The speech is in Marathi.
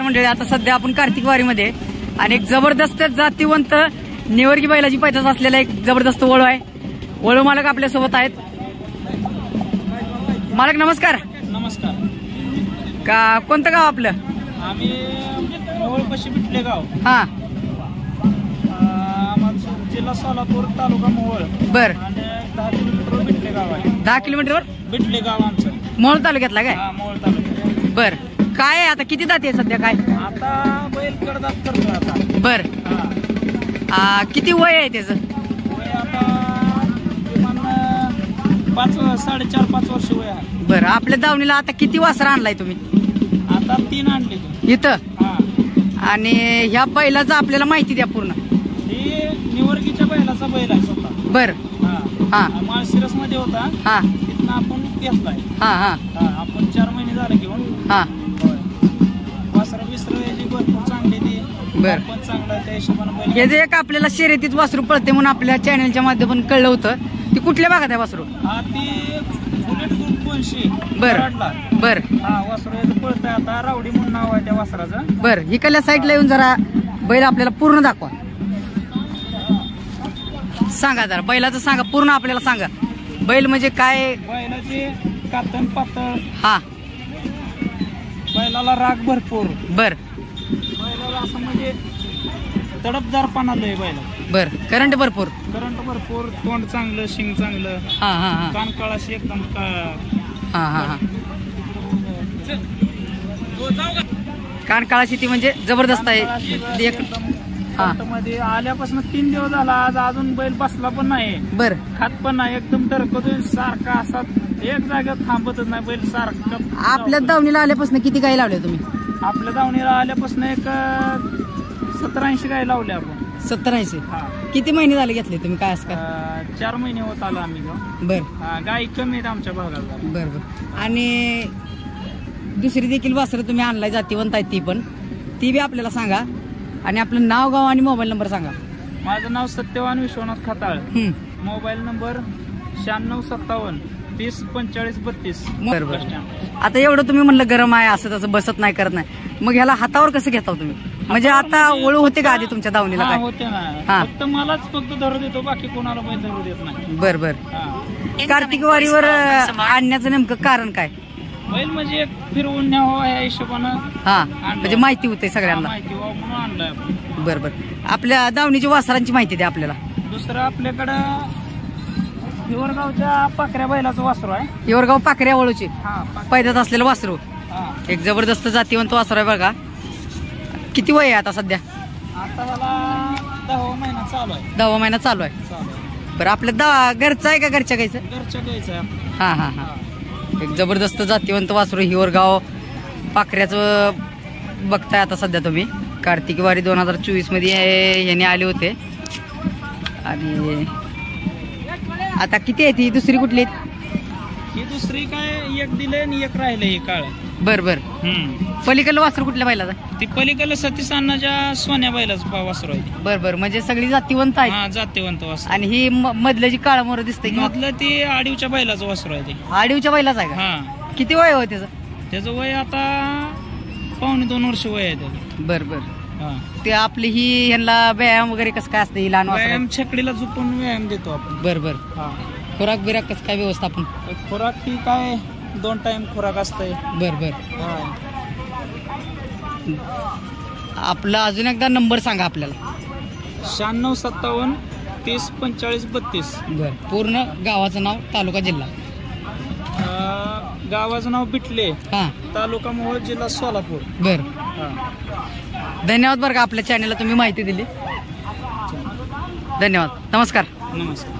मंडळी, आता सध्या आपण कार्तिक वारीमध्ये आणि एक जबरदस्त जातीवंत निवर्गी बैलाची पैदास असलेला एक जबरदस्त वळू आहे. वळू मालक आपल्या सोबत आहेत. मालक नमस्कार. नमस्कार. का कोणतं गाव आपलं? आम्ही मोहोळपाशी बिटले गाव. हा, जिल्हा सोलापूर, तालुका मोहोळ. बर. आणि 10 किलोमीटर बिटले गाव आहे. 10 किलोमीटरवर बिटले गाव आमचं. मोहोळ तालुक्यातला काय? हा, मोहोळ तालुक्यात. बर. काय आहे आता, किती दाते आहे सध्या? काय आता बैल कडदात करतोय आता. बर. हा, किती वय आहे त्याचं? वय आता किमान 4.5 वर्ष वय आहे. बर. आपल्या दावणीला आता किती वासरा आणलाय तुम्ही? आता 3 आणले तू इथं. हा. आणि ह्या बैलाचं आपल्याला माहिती द्या पूर्ण. ही निवर्गीच्या बैलाचा बैल आहे स्वतः. बर. हा. हा. माळशिरस मध्ये होता. हा तिथनं आपण घेतलाय. हा हा आपण 4 महिने झाले घेऊन. हा. वासरा विसरा याची भरपूर चांगली ती. बर. पण चांगला आहे त्या हिशोबाने बैल. हे जे एक आपल्याला शर्यतीत वासरू पळते म्हणून आपल्या चॅनलच्या माध्यमातून कळलं होतं, ती कुठल्या भागात आहे वासरू? हा, ती बुलेट ग्रुप 200. बर. कराडला. बर. हा, वासरू याचं पळतंय आता. रावडी म्हणून नाव आहे त्या वासराचं. बर. इकडल्या साईडला येऊन जरा बैल आपल्याला पूर्ण दाखवा. सांगा जरा बैलाचं, सांगा पूर्ण आपल्याला सांगा. बैल म्हणजे काय? बैलाची कातण पातळ. हा. बैलाला राग भरपूर. बर. बैलाला असं म्हणजे तडपदारपणा लय बैला. बर. करंट भरपूर. करंट भरपूर. तोंड चांगलं, शिंग चांगलं. हा हा हा कान काळाशी एकदम हा हा हा. कान काळाची ती म्हणजे जबरदस्त आहे. एक मध्ये आल्यापासून 3 दिवस झाला. आज अजून बैल बसला पण नाही. बर. खात पण नाही. एकदम डरकतोय सारखा. असा एक जागेवर थांबतच नाही बैल सारखं. आपल्या दावणीला आल्यापासून किती गाय लावल्या तुम्ही? आपल्या दावणीला आल्यापासून एक 70-80 गाय लावल्या आपण. 70-80. हा. किती महिने झाले घेतले तुम्ही? काय असं काय? 4 महिने होत आला आम्ही घेऊन. बर. गाय कमी आहेत आमच्या भागात. बर बर. आणि दुसरी देखील वासरं तुम्ही आणलाय, जातीवंत आहेत ती पण, ती बी आपल्याला सांगा. आणि आपलं नाव, गाव आणि मोबाईल नंबर सांगा. माझं नाव सत्यवान विश्वनाथ खताळ. Mobile number 9657 30 45 32. बरोबर. आता एवढं तुम्ही म्हणलं गरम आहे, असं तसं बसत नाही, करत नाही, मग ह्याला हातावर कसं घेता तुम्ही? म्हणजे आता वळू होते का आधी तुमच्या दावणीला? काय होते ना. फक्त मलाच धरू देतो, बाकी कोणाला बैल धरू देत नाही. बर बर. कार्तिक वारीवर आणण्याचं नेमकं कारण काय? बैल म्हणजे एक फिरवून न्यावं या हिशोबानं. हा, म्हणजे माहिती होते सगळ्यांना. माहिती म्हणून आणलंय. बर बर. आपल्या दावणीच्या वासरांची माहिती द्या आपल्याला. दुसरं आपल्याकडं हिवरगावच्या पाकऱ्या बैलाचं वासरू आहे. हिवरगाव पाकऱ्या वळूची पैदास असलेलं वासरू. एक जबरदस्त जातीवंत वासरू आहे बघा. किती वय आहे आता सध्या? आता ह्याला 10वा महिना चालू आहे. 10वा महिना चालू आहे. बरं. आपल्या घरचं आहे का घरच्या गायचं? घरच्या गायचं आहे. हा हा हा. एक जबरदस्त जातीवंत वासरू हिवरगाव पाखऱ्याचं बघताय आता सध्या तुम्ही. कार्तिक वारी 2024 मध्ये याने आले होते. आणि आता किती आहे ती? दुसरी कुठली? ही दुसरी काय एक दिले आणि एक राहिले. हे काळ. बर बर. पलीकडलं वासरू कुठल्या बैलाचा? ती पलीकडलं सतीश अण्णाच्या सोन्या बैलाचं वासरू आहे. बर बर. म्हणजे सगळी जातीवंत आहे. हा, जातीवंत वासरू. आणि ही मधलं जी काळा मोर दिसते मधलं ती आडीवच्या बैलाचं वासरू आहे. ते आडीवच्या बैलाच आहे का? हा. किती वय हो त्याचं? त्याचं वय आता 1.25 वर्ष वय आहे त्याचं. बर बर. ते आपली ही ह्यांना व्यायाम वगैरे कसं काय असतं? लहान व्यायाम छकडीला झोपून व्यायाम देतो आपण. बर बर. खुराक बिराक कसं काय व्यवस्थापन? खुराक ही काय 2 टाइम खुराक असतंय. बर बर. आपला अजून एकदा नंबर सांगा आपल्याला. 9657 30 45 32. बर. पूर्ण गावाचं नाव, तालुका, जिल्हा? गावाचं नाव बिटले. हा. तालुका मोहोळ, जिल्हा सोलापूर. बर. धन्यवाद बरं का, आपल्या चॅनलला तुम्ही माहिती दिली. धन्यवाद. नमस्कार. नमस्कार.